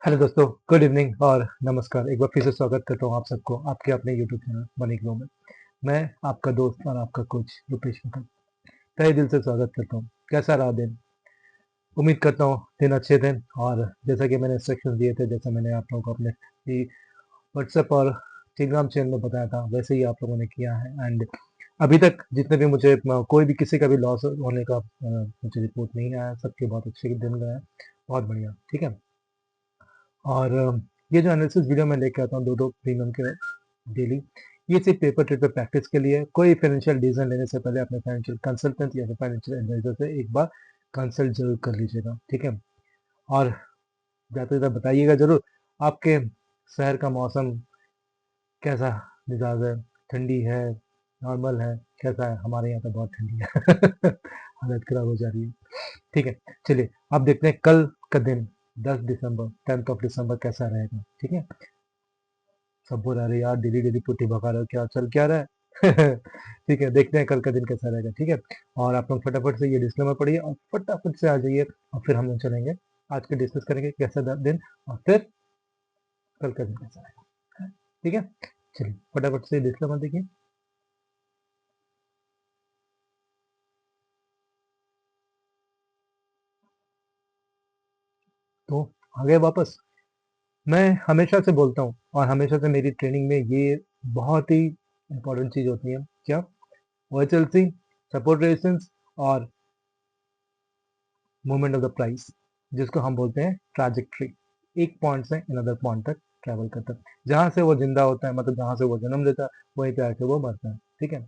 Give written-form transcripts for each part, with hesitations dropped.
Hello दोस्तों, good evening और नमस्कार। एक बार फिर से स्वागत करता हूँ आप सबको आपके अपने यूट्यूब चैनल मनी ग्रो में। मैं आपका दोस्त और आपका कोच रुपेश भगत तहे दिल से स्वागत करता हूँ। कैसा रहा दिन? उम्मीद करता हूँ दिन अच्छे थे। और जैसा कि मैंने इंस्ट्रक्शन दिए थे, जैसा मैंने आप लोगों को अपने व्हाट्सएप और टेलीग्राम चैनल में बताया था, वैसे ही आप लोगों ने किया है। एंड अभी तक जितने भी मुझे कोई भी किसी का भी लॉस होने का मुझे रिपोर्ट नहीं आया। सबके बहुत अच्छे दिन गए हैं, बहुत बढ़िया। ठीक है। और ये जो एनालिसिस वीडियो मैं लेके आता हूँ दो दो प्रीमियम के डेली, ये सिर्फ पेपर ट्रेड पे प्रैक्टिस के लिए। कोई फाइनेंशियल डिसीजन लेने से पहले अपने फाइनेंशियल कंसल्टेंट या फिर फाइनेंशियल एडवाइजर से एक बार कंसल्ट जरूर कर लीजिएगा। ठीक है। और जाते जाते बताइएगा जरूर, आपके शहर का मौसम कैसा मिजाज है? ठंडी है, नॉर्मल है, कैसा है? हमारे यहाँ तो बहुत ठंडी है। हालत खराब हो जा रही है। ठीक है। चलिए अब देखते हैं कल का दिन 10 दिसंबर, 10th of December कैसा रहेगा। ठीक है। सब बोल रहे यार डेली डेली पुट्टी भगा रहे हो, क्या चल क्या रहा है? ठीक है, देखते हैं कल का दिन कैसा रहेगा। ठीक है। और आप लोग फटाफट से ये डिस्क्लेमर पढ़िए और फटाफट से आ जाइए, और फिर हम लोग चलेंगे आज के डिस्कस करेंगे कैसा दिन, और फिर कल का दिन कैसा रहेगा। ठीक है। चलिए फटाफट से डिस्क्लेमर देखिए। तो आगे वापस, मैं हमेशा से बोलता हूँ और हमेशा से मेरी ट्रेनिंग में ये बहुत ही इंपॉर्टेंट चीज होती है। क्या? वर्चुअल सपोर्ट रेजिस्टेंस और मूवमेंट ऑफ द प्राइस, जिसको हम बोलते हैं ट्रैजेक्टरी। एक पॉइंट से अनदर पॉइंट तक ट्रेवल करता है। जहां से वो जिंदा होता है, मतलब जहां से वो जन्म लेता है, वहीं पे आके वो मरता है। ठीक है।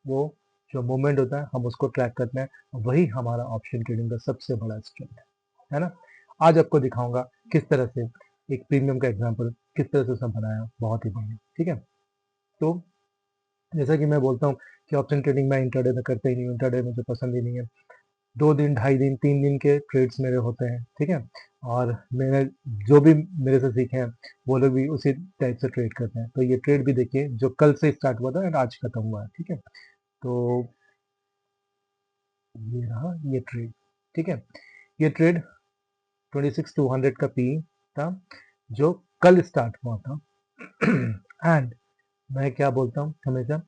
वो जो मूवमेंट होता है हम उसको ट्रैक करते हैं, और वही हमारा ऑप्शन ट्रेडिंग का सबसे बड़ा स्ट्रेंथ है ना। आज आपको दिखाऊंगा किस तरह से एक प्रीमियम का एग्जाम्पल किस तरह से सब बनाया, बहुत ही बढ़िया। ठीक है। तो जैसा कि मैं बोलता हूँ कि ऑप्शन ट्रेडिंग मैं इंटरडे में करता ही नहीं हूँ, इंटरडे मुझे पसंद ही नहीं है। 2 दिन, 2.5 दिन, 3 दिन के ट्रेड्स मेरे होते हैं। ठीक है। और मैंने जो भी मेरे से सीखे हैं, वो लोग भी उसी टाइप से ट्रेड करते हैं। तो ये ट्रेड भी देखिए जो कल से स्टार्ट हुआ था और आज खत्म हुआ है। ठीक है। तो ये रहा ये ट्रेड। ठीक है। ये ट्रेड 26,200 का पी था, जो कल स्टार्ट हुआ था। एंड मैं क्या बोलता हूँ हमेशा,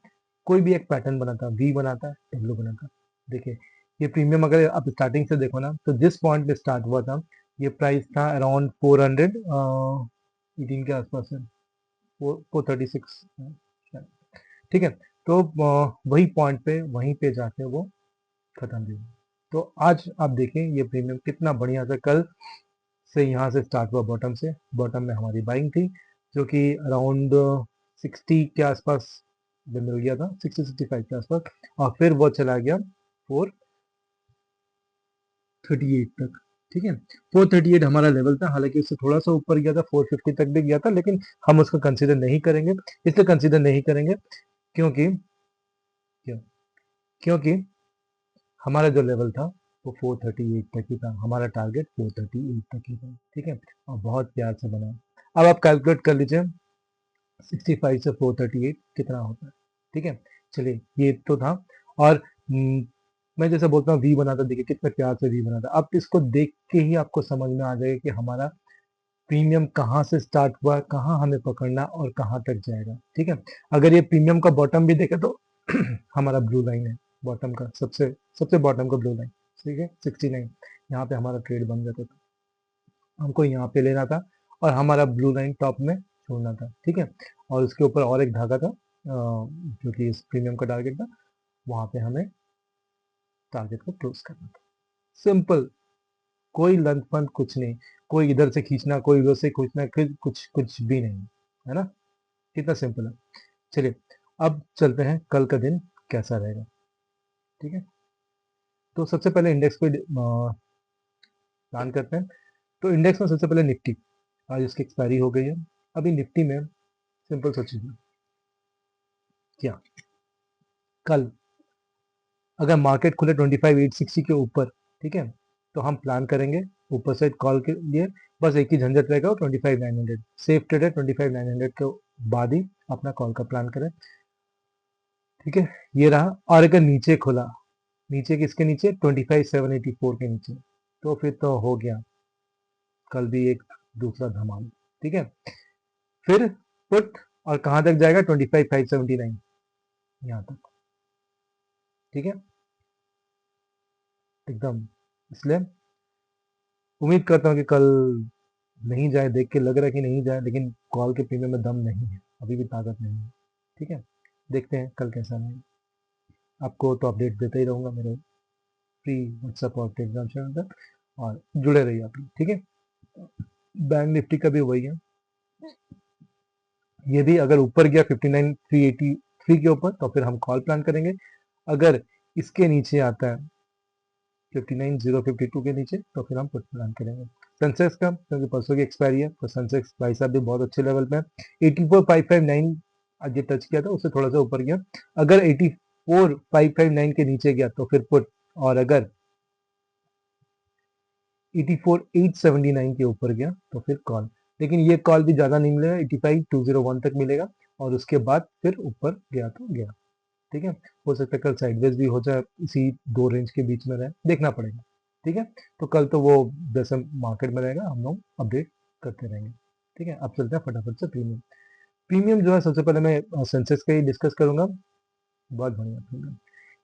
कोई भी एक पैटर्न बनाता, वी बनाता, डब्ल्यू बनाता। देखिए ये प्रीमियम अगर आप स्टार्टिंग से देखो ना, तो जिस पॉइंट पे स्टार्ट हुआ था, ये प्राइस था अराउंड 418 के आसपास है, 436। ठीक है। तो वही पॉइंट पे वहीं पे जाके वो खत्म भी हुआ। तो आज आप देखें ये प्रीमियम कितना बढ़िया था। कल से यहाँ से स्टार्ट हुआ, बॉटम से। बॉटम में हमारी बाइंग थी, जो कि अराउंड 60 के आसपास जब मिल गया था, 60-65 के आसपास। और फिर वो चला गया 438 तक। ठीक है। 438 हमारा लेवल था, हालांकि उससे थोड़ा सा ऊपर गया था, 450 तक भी गया था, लेकिन हम उसको कंसीडर नहीं करेंगे। इसलिए कंसीडर नहीं करेंगे क्योंकि क्यों क्योंकि हमारा जो लेवल था वो 438 तक ही था। हमारा टारगेट 438 तक ही था। ठीक है। और बहुत प्यार से बना। अब आप कैलकुलेट कर लीजिए 65 से 438 कितना होता है। ठीक है। चलिए ये तो था। और मैं जैसे बोलता हूँ वी बनाता, देखिए कितने प्यार से वी बनाता। अब इसको देख के ही आपको समझ में आ जाएगा कि हमारा प्रीमियम कहाँ से स्टार्ट हुआ, कहाँ हमें पकड़ना और कहाँ तक जाएगा। ठीक है। अगर ये प्रीमियम का बॉटम भी देखे तो हमारा ब्लू लाइन है, बॉटम का सबसे सबसे बॉटम का ब्लू लाइन। ठीक है, 69। यहाँ पे हमारा ट्रेड बन जाता था, हमको यहाँ पे लेना था, और हमारा ब्लू लाइन टॉप में छोड़ना था। ठीक है। और उसके ऊपर और एक धागा था, जो कि इस प्रीमियम का टारगेट था। वहां पे हमें टारगेट को क्लोज करना था। सिंपल, कोई लंच फंड कुछ नहीं, कोई इधर से खींचना, कोई उधर से खींचना, कुछ कुछ भी नहीं है ना। कितना सिंपल है। चलिए अब चलते हैं कल का दिन कैसा रहेगा। ठीक है। तो सबसे पहले इंडेक्स पे प्लान करते हैं। तो इंडेक्स में सबसे पहले निफ्टी, आज इसकी एक्सपायरी हो गई है। अभी निफ्टी में सिंपल सोचिए, क्या कल अगर मार्केट खुले 25,860 के ऊपर, ठीक है, तो हम प्लान करेंगे ऊपर साइड कॉल के लिए। बस एक ही झंझट रहेगा, 25,900 सेफ ट्रेड है। 25,900 के बाद ही अपना कॉल का प्लान करें। ठीक है। ये रहा। और अगर नीचे खुला, नीचे किसके नीचे? 25,784 के नीचे, तो फिर तो हो गया। कल भी एक दूसरा धमाल, ठीक है। फिर पुट और कहां तक जाएगा, 25,579 यहाँ तक, ठीक है एकदम। इसलिए उम्मीद करता हूँ कि कल नहीं जाए, देख के लग रहा है कि नहीं जाए, लेकिन कॉल के प्रीमियम में दम नहीं है, अभी भी ताकत नहीं है, ठीक है। देखते हैं कल कैसा नहीं। आपको तो अपडेट देता ही रहूंगा मेरे फ्री व्हाट्सएप और टेलीग्राम चैनल पर, और जुड़े रहिए आप लोग, ठीक है। बैंक निफ्टी का भी वही है, ये भी अगर ऊपर गया 59,383 के ऊपर तो फिर हम कॉल प्लान करेंगे। अगर इसके नीचे आता है 59,052 के नीचे तो फिर हम पुट प्लान करेंगे। सेंसेक्स का क्योंकि परसों की एक्सपायरी है तो सेंसेक्स भाई साहब भी बहुत अच्छे लेवल पे है। 84,559 आज ये टच किया था, उससे थोड़ा सा ऊपर गया। अगर 84,559 के नीचे गया तो फिर पुट, और अगर 84,879 के ऊपर गया तो फिर कॉल। लेकिन ये कॉल भी ज्यादा नहीं मिलेगा, 85,201 तक मिलेगा, और उसके बाद फिर ऊपर गया तो गया, ठीक है। हो सकता है कल साइडवेज भी हो जाए, इसी दो रेंज के बीच में रहे, देखना पड़ेगा, ठीक है। तो कल तो वो जैसे मार्केट में रहेगा हम लोग अपडेट करते रहेंगे, ठीक है। अब चलते हैं फटाफट से प्रीमियम। प्रीमियम जो है सबसे पहले मैं सेंसेक्स का ही डिस्कस करूंगा। बहुत बढ़िया प्रीमियम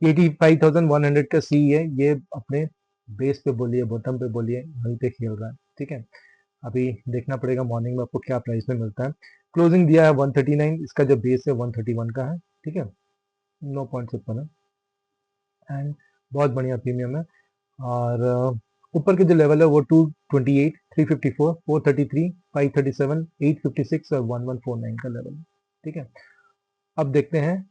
85,100 का सी है, ये अपने बेस पे बोलिए बॉटम पे बोलिए वहीं पे खेल रहा है, ठीक है। अभी देखना पड़ेगा मॉर्निंग में आपको क्या प्राइस में मिलता है। क्लोजिंग दिया है 139, इसका जो बेस है 131 का है, ठीक है। 9.56 है, एंड बहुत बढ़िया प्रीमियम है। और ऊपर के जो लेवल है वो 228, 354, 433, 537, 856 और 1149 का लेवल है, ठीक है। अब देखते हैं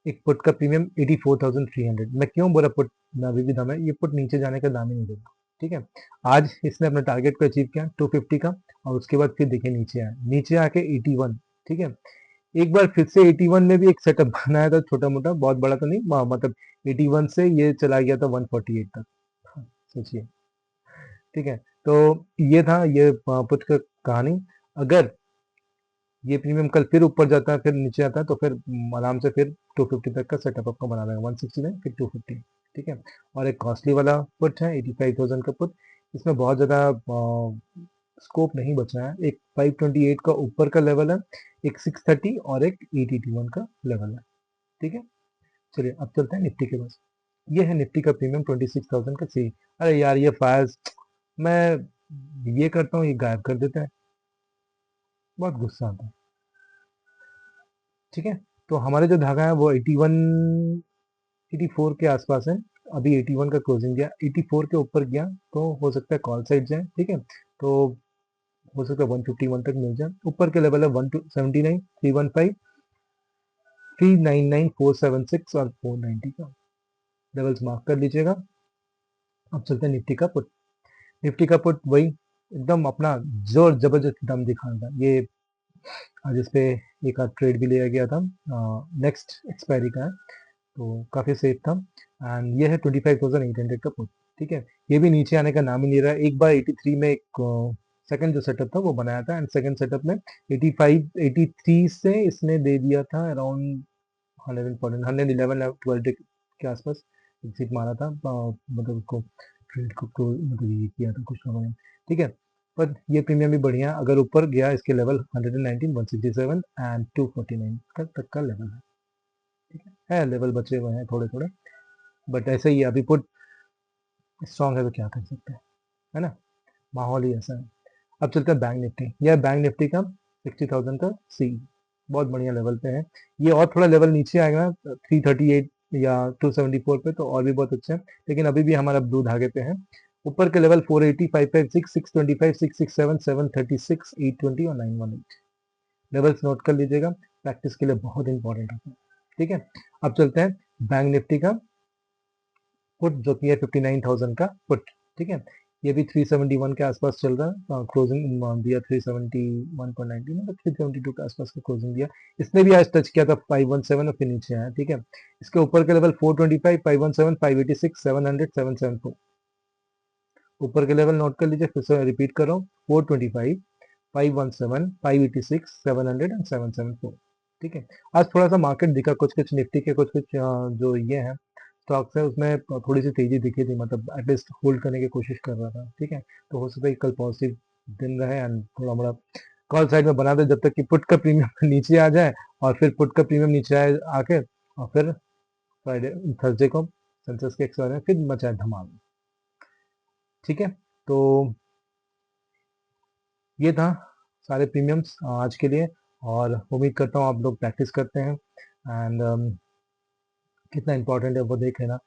एक पुट का प्रीमियम 84,300। मैं क्यों बोला पुट में अभी भी दम है, ये पुट नीचे जाने का दाम ही नहीं देगा, ठीक है। आज इसने अपने टारगेट को अचीव किया 250 का, और उसके बाद फिर देखिए नीचे आया, नीचे आके 81, ठीक है। एक बार फिर से 81 में भी एक सेटअप बनाया था छोटा मोटा, बहुत बड़ा तो नहीं, मतलब 81 से ये चला गया था 148 तक, हाँ, सोचिए, ठीक है। तो ये था ये पुट का कहानी। अगर ये प्रीमियम कल फिर ऊपर जाता है फिर नीचे आता है तो फिर आराम से फिर 250 तक का सेटअप आपको बना देगा, 169 फिर 250, ठीक है। और एक कॉस्टली वाला पुट है 85,000 का पुट, इसमें बहुत ज़्यादा स्कोप नहीं बचा है। एक 528 का ऊपर का लेवल है, एक 630 और एक 881 का लेवल है, ठीक है। चलिए अब चलते हैं निफ्टी के पास। ये है निफ्टी का प्रीमियम 26,000 का सी। अरे यार ये फायर्स, मैं ये करता हूँ ये गायब कर देता है, बहुत गुस्सा आता है, ठीक है। तो हमारे जो धागा है वो 81 84 के आसपास है। अभी 81 का क्लोजिंग गया, 84 के ऊपर गया तो हो सकता है कॉल साइड जाए, ठीक है। तो हो सकता है 151 तक मिल जाए। ऊपर के लेवल है 179, 315, 399, 476 और 490 का लेवल्स मार्क कर लीजिएगा। अब चलते हैं निफ्टी का पुट। निफ्टी का पुट वही एकदम अपना जोर जबरदस्त दम दिखा रहा था। ये आज इस पे एक आध ट्रेड भी लिया गया था, नेक्स्ट एक्सपायरी का है, तो काफ़ी सेफ था। एंड ये है 25,800 का पुट, ठीक है। ये भी नीचे आने का नाम ही नहीं रहा है। एक बार 83 में एक सेकंड जो सेटअप था वो बनाया था, एंड सेकंड सेटअप में 85 83 से इसने दे दिया था अराउंड 111 12 के आसपास एग्जिट मारा था, मतलब उसको ट्रेड को मतलब ये किया था कुछ लोगों ने, ठीक है। पर ये प्रीमियम भी बढ़िया है, अगर ऊपर गया इसके लेवल 119, 167 एंड 249 तक का लेवल है, ठीक है लेवल बचे हुए हैं थोड़े थोड़े, बट ऐसे ही है, अभी पुट स्ट्रांग है तो क्या कर सकते हैं, है ना, माहौल ही ऐसा है। अब चलते हैं बैंक निफ्टी। यह बैंक निफ्टी का 60,000 का सी, बहुत बढ़िया लेवल पे है। ये और थोड़ा लेवल नीचे आएगा ना 338 या 274 पे तो और भी बहुत अच्छा है, लेकिन अभी भी हमारा ब्लू धागे पे है। ऊपर के लेवल 480, 556, 625, 667, 736, 820 और 918 लेवल्स नोट कर लीजिएगा, प्रैक्टिस के लिए बहुत इंपॉर्टेंट होता है, ठीक है। अब चलते हैं बैंक निफ्टी का पुट जो कि है 59,000 का पुट, ठीक है। ये भी 371 के आसपास चल रहा है, क्लोजिंग दिया 371.90 मतलब 372 के आसपास का क्लोजिंग दिया। इसने भी आज टच किया था 517 और फिर नीचे आया, ठीक है। इसके ऊपर के लेवल 425, 517, 586, 700, 774। ऊपर के लेवल नोट कर लीजिए, फिर से रिपीट कर रहा हूँ, 425, 517, 586, 700 एंड 774, ठीक है। आज थोड़ा सा मार्केट दिखा, कुछ कुछ निफ्टी के कुछ कुछ जो ये है स्टॉक्स है उसमें थोड़ी सी तेजी दिखी थी, मतलब एटलीस्ट होल्ड करने की कोशिश कर रहा था, ठीक है। तो हो सकता है कल पॉजिटिव दिन रहे एंड थोड़ा मोड़ा कॉल साइड में बना दे जब तक कि पुट का प्रीमियम नीचे आ जाए, और फिर पुट का प्रीमियम नीचे आए आके, और फिर फ्राइडे थर्सडे को सेंसेक्स के एक्सपायर में फिर मचाए धमाल। ठीक है, तो ये था सारे प्रीमियम्स आज के लिए, और उम्मीद करता हूँ आप लोग प्रैक्टिस करते हैं एंड कितना इंपॉर्टेंट है वो देख लेना।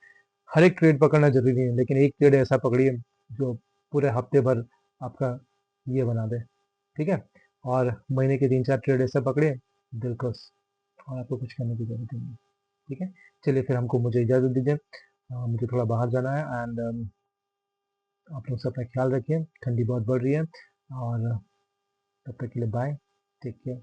हर एक ट्रेड पकड़ना जरूरी है, लेकिन एक ट्रेड ऐसा पकड़िए जो पूरे हफ्ते भर आपका ये बना दे। ठीक है, और महीने के 3-4 ट्रेड ऐसा पकड़िए दिलकश, और आपको कुछ करने की जरूरत नहीं है। ठीक है, चलिए फिर हमको मुझे इजाज़त दीजिए, मुझे थोड़ा बाहर जाना है एंड आप लोग सब अपना ख्याल रखिए, ठंडी बहुत बढ़ रही है, और तब तक के लिए बाय, टेक केयर।